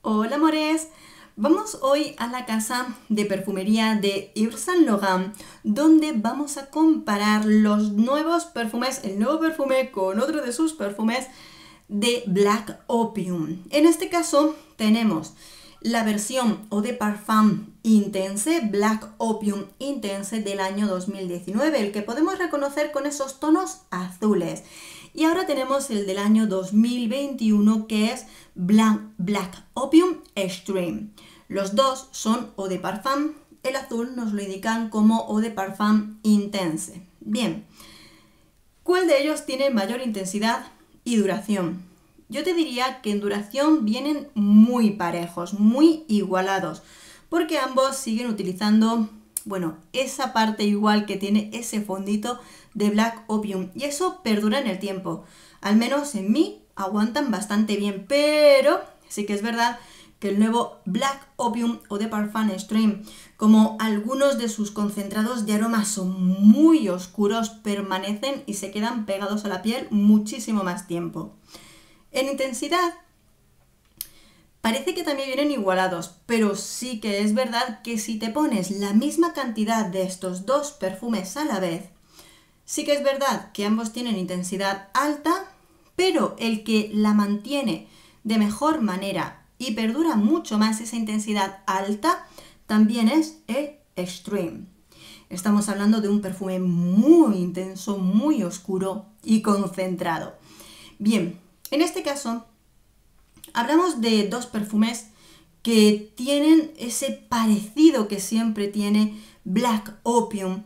Hola amores, vamos hoy a la casa de perfumería de Yves Saint Laurent, donde vamos a comparar los nuevos perfumes, el nuevo perfume con otro de sus perfumes de Black Opium. En este caso tenemos la versión Eau de Parfum Intense, Black Opium Intense del año 2019, el que podemos reconocer con esos tonos azules. Y ahora tenemos el del año 2021 que es Black Opium Extreme. Los dos son Eau de Parfum, el azul nos lo indican como Eau de Parfum Intense. Bien, ¿cuál de ellos tiene mayor intensidad y duración? Yo te diría que en duración vienen muy parejos, muy igualados, porque ambos siguen utilizando, bueno, esa parte igual que tiene ese fondito de Black Opium, y eso perdura en el tiempo. Al menos en mí aguantan bastante bien, pero sí que es verdad que el nuevo Black Opium Eau de Parfum Extreme, como algunos de sus concentrados de aroma son muy oscuros, permanecen y se quedan pegados a la piel muchísimo más tiempo. En intensidad, parece que también vienen igualados, pero sí que es verdad que si te pones la misma cantidad de estos dos perfumes a la vez, sí que es verdad que ambos tienen intensidad alta, pero el que la mantiene de mejor manera y perdura mucho más esa intensidad alta también es el Extreme. Estamos hablando de un perfume muy intenso, muy oscuro y concentrado. Bien, en este caso hablamos de dos perfumes que tienen ese parecido que siempre tiene Black Opium,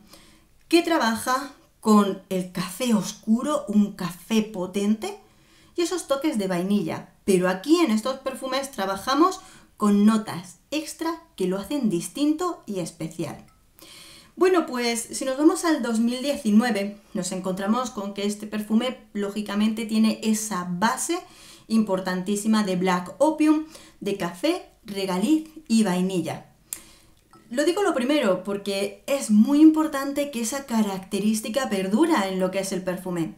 que trabaja con el café oscuro, un café potente y esos toques de vainilla. Pero aquí en estos perfumes trabajamos con notas extra que lo hacen distinto y especial. Bueno, pues si nos vamos al 2019, nos encontramos con que este perfume lógicamente tiene esa base importantísima de Black Opium, de café, regaliz y vainilla. Lo digo lo primero porque es muy importante que esa característica perdura en lo que es el perfume.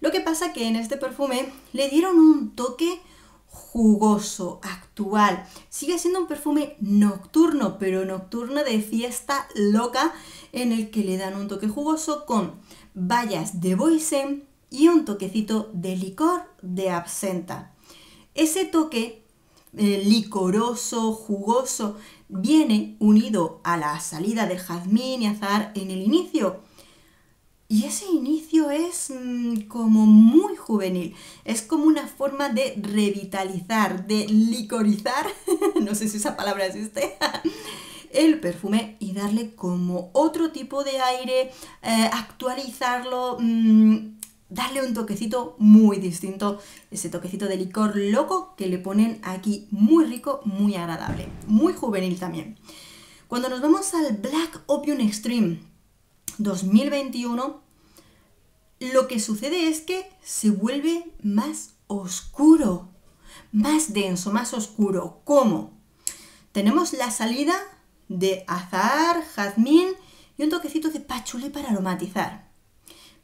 Lo que pasa que en este perfume le dieron un toque jugoso, actual. Sigue siendo un perfume nocturno, pero nocturno de fiesta loca, en el que le dan un toque jugoso con bayas de boysen y un toquecito de licor de absenta. Ese toque licoroso, jugoso, viene unido a la salida del jazmín y azahar en el inicio. Y ese inicio es como muy juvenil, es como una forma de revitalizar, de licorizar, no sé si esa palabra existe, el perfume y darle como otro tipo de aire, actualizarlo, darle un toquecito muy distinto, ese toquecito de licor loco que le ponen aquí, muy rico, muy agradable, muy juvenil también. Cuando nos vamos al Black Opium Extreme 2021, lo que sucede es que se vuelve más oscuro, más denso, más oscuro. ¿Cómo? Tenemos la salida de azahar, jazmín y un toquecito de pachulí para aromatizar.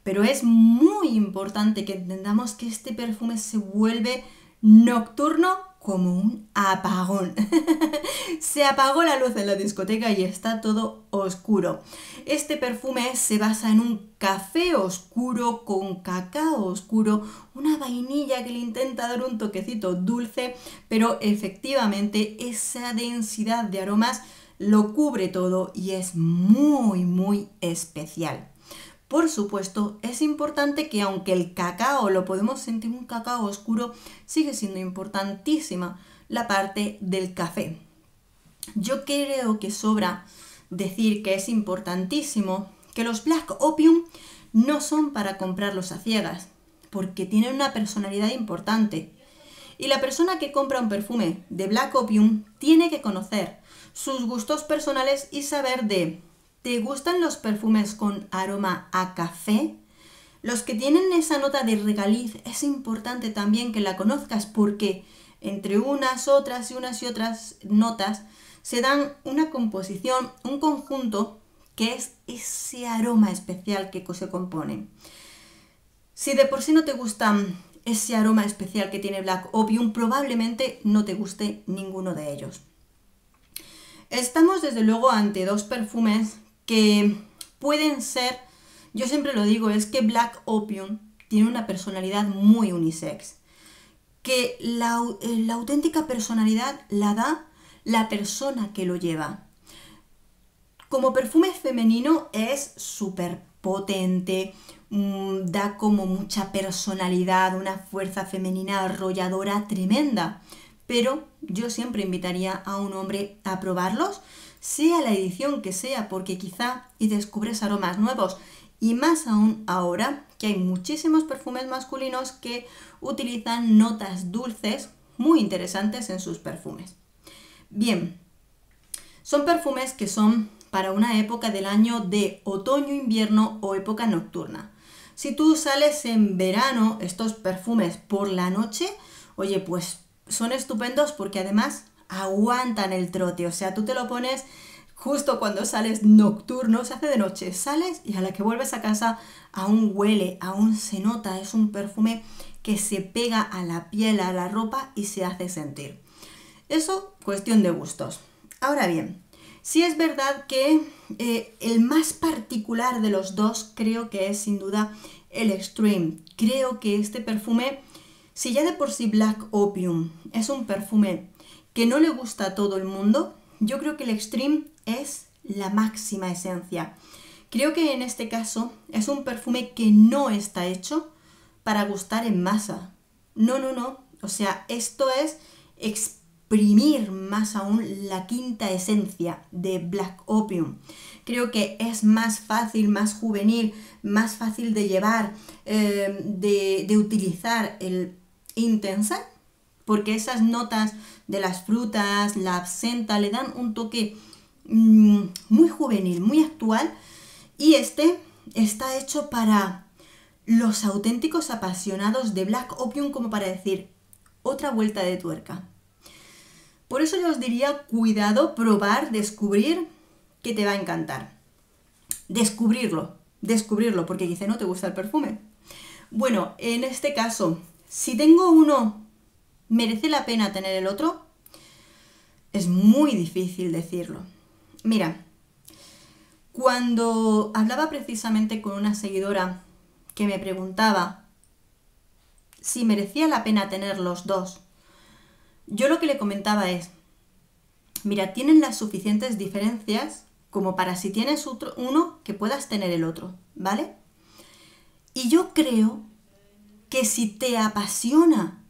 Pero es muy importante que entendamos que este perfume se vuelve nocturno como un apagón. Se apagó la luz en la discoteca y está todo oscuro. Este perfume se basa en un café oscuro con cacao oscuro, una vainilla que le intenta dar un toquecito dulce, pero efectivamente esa densidad de aromas lo cubre todo y es muy, muy especial. Por supuesto, es importante que aunque el cacao lo podemos sentir un cacao oscuro, sigue siendo importantísima la parte del café. Yo creo que sobra decir que es importantísimo que los Black Opium no son para comprarlos a ciegas, porque tienen una personalidad importante. Y la persona que compra un perfume de Black Opium tiene que conocer sus gustos personales y saber de: ¿te gustan los perfumes con aroma a café? Los que tienen esa nota de regaliz es importante también que la conozcas, porque entre unas y otras notas se dan una composición, un conjunto que es ese aroma especial que se compone. Si de por sí no te gustan ese aroma especial que tiene Black Opium, probablemente no te guste ninguno de ellos. Estamos desde luego ante dos perfumes que pueden ser, yo siempre lo digo, es que Black Opium tiene una personalidad muy unisex, que la auténtica personalidad la da la persona que lo lleva. Como perfume femenino es súper potente, da como mucha personalidad, una fuerza femenina arrolladora tremenda. Pero yo siempre invitaría a un hombre a probarlos, sea la edición que sea, porque quizá y descubres aromas nuevos. Y más aún ahora que hay muchísimos perfumes masculinos que utilizan notas dulces muy interesantes en sus perfumes. Bien, son perfumes que son para una época del año de otoño, invierno o época nocturna. Si tú sales en verano, estos perfumes por la noche, oye, pues son estupendos porque además aguantan el trote. O sea, tú te lo pones justo cuando sales nocturno, se hace de noche, sales y a la que vuelves a casa aún huele, aún se nota. Es un perfume que se pega a la piel, a la ropa y se hace sentir. Eso, cuestión de gustos. Ahora bien, sí es verdad que el más particular de los dos creo que es sin duda el Extreme. Creo que este perfume, si ya de por sí Black Opium es un perfume que no le gusta a todo el mundo, yo creo que el Extreme es la máxima esencia. Creo que en este caso es un perfume que no está hecho para gustar en masa. No, no, no. O sea, esto es exprimir más aún la quinta esencia de Black Opium. Creo que es más fácil, más juvenil, más fácil de llevar, de utilizar el Intense, porque esas notas de las frutas, la absenta, le dan un toque muy juvenil, muy actual, y este está hecho para los auténticos apasionados de Black Opium, como para decir, otra vuelta de tuerca. Por eso yo os diría, cuidado, probar, descubrir, que te va a encantar. Descubrirlo, porque quizá no te gusta el perfume. Bueno, en este caso, si tengo uno, ¿merece la pena tener el otro? Es muy difícil decirlo. Mira, cuando hablaba precisamente con una seguidora que me preguntaba si merecía la pena tener los dos, yo lo que le comentaba es, mira, tienen las suficientes diferencias como para si tienes uno, que puedas tener el otro, ¿vale? Y yo creo que si te apasiona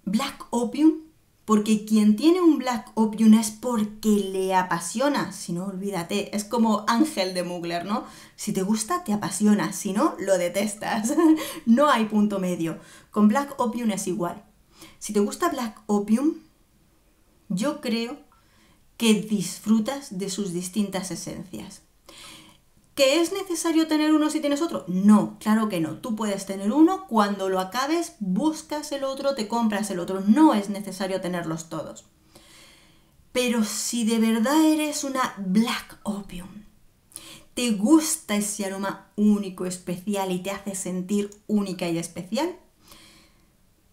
Black Opium, porque quien tiene un Black Opium es porque le apasiona, si no, olvídate, es como Ángel de Mugler, ¿no? Si te gusta, te apasiona, si no, lo detestas. No hay punto medio. Con Black Opium es igual. Si te gusta Black Opium, yo creo que disfrutas de sus distintas esencias. ¿Que es necesario tener uno si tienes otro? No, claro que no. Tú puedes tener uno, cuando lo acabes, buscas el otro, te compras el otro. No es necesario tenerlos todos. Pero si de verdad eres una Black Opium, te gusta ese aroma único, especial y te hace sentir única y especial,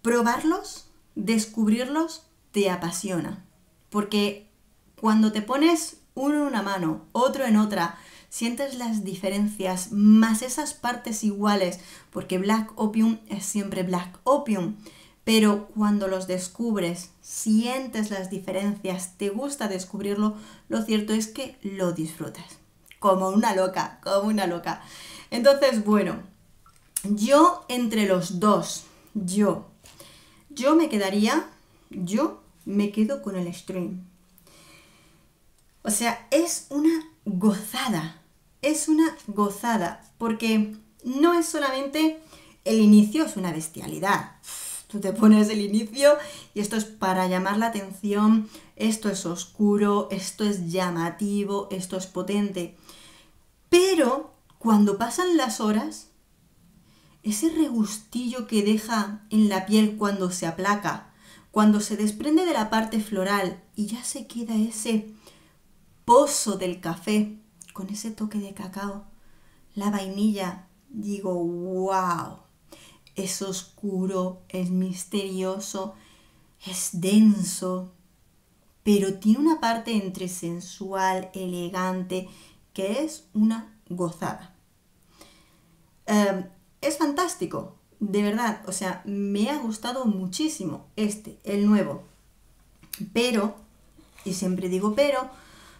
probarlos, descubrirlos, te apasiona. Porque cuando te pones uno en una mano, otro en otra, sientes las diferencias, más esas partes iguales, porque Black Opium es siempre Black Opium, pero cuando los descubres, sientes las diferencias, te gusta descubrirlo, lo cierto es que lo disfrutas, como una loca, como una loca. Entonces, bueno, yo entre los dos, yo me quedo con el Extreme. O sea, es una gozada, porque no es solamente el inicio, es una bestialidad. Tú te pones el inicio y esto es para llamar la atención, esto es oscuro, esto es llamativo, esto es potente. Pero cuando pasan las horas, ese regustillo que deja en la piel cuando se aplaca, cuando se desprende de la parte floral y ya se queda ese pozo del café con ese toque de cacao, la vainilla, digo, wow, es oscuro, es misterioso, es denso, pero tiene una parte entre sensual, elegante, que es una gozada. Es fantástico, de verdad, o sea, me ha gustado muchísimo el nuevo. Pero, y siempre digo pero,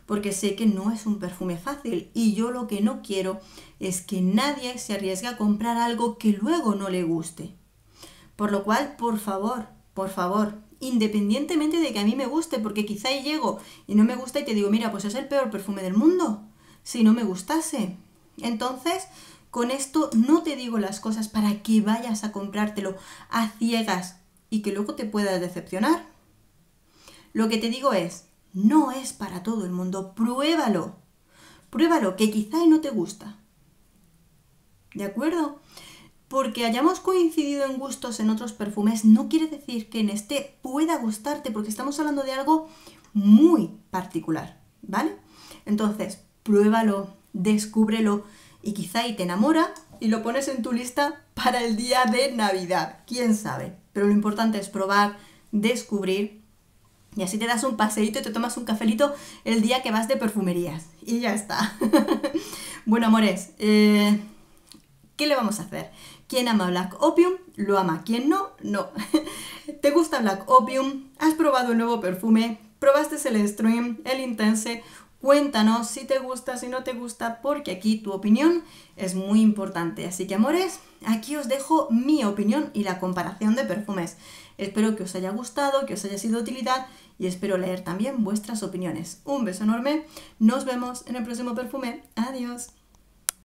porque sé que no es un perfume fácil y yo lo que no quiero es que nadie se arriesgue a comprar algo que luego no le guste. Por lo cual, por favor, independientemente de que a mí me guste, porque quizá llego y no me gusta y te digo, mira, pues es el peor perfume del mundo, si no me gustase. Entonces, con esto no te digo las cosas para que vayas a comprártelo a ciegas y que luego te puedas decepcionar. Lo que te digo es, no es para todo el mundo, pruébalo, que quizá no te gusta. ¿De acuerdo? Porque hayamos coincidido en gustos en otros perfumes no quiere decir que en este pueda gustarte, porque estamos hablando de algo muy particular, ¿vale? Entonces, pruébalo, descúbrelo y quizá ahí te enamora y lo pones en tu lista para el día de Navidad, quién sabe. Pero lo importante es probar, descubrir y así te das un paseíto y te tomas un cafelito el día que vas de perfumerías y ya está. Bueno, amores, ¿qué le vamos a hacer? Quien ama Black Opium, lo ama. Quien no, no. ¿Te gusta Black Opium? ¿Has probado el nuevo perfume? ¿Probaste el Stream, el Intense? Cuéntanos si te gusta, si no te gusta, porque aquí tu opinión es muy importante. Así que, amores, aquí os dejo mi opinión y la comparación de perfumes. Espero que os haya gustado, que os haya sido de utilidad y espero leer también vuestras opiniones. Un beso enorme. Nos vemos en el próximo perfume. Adiós.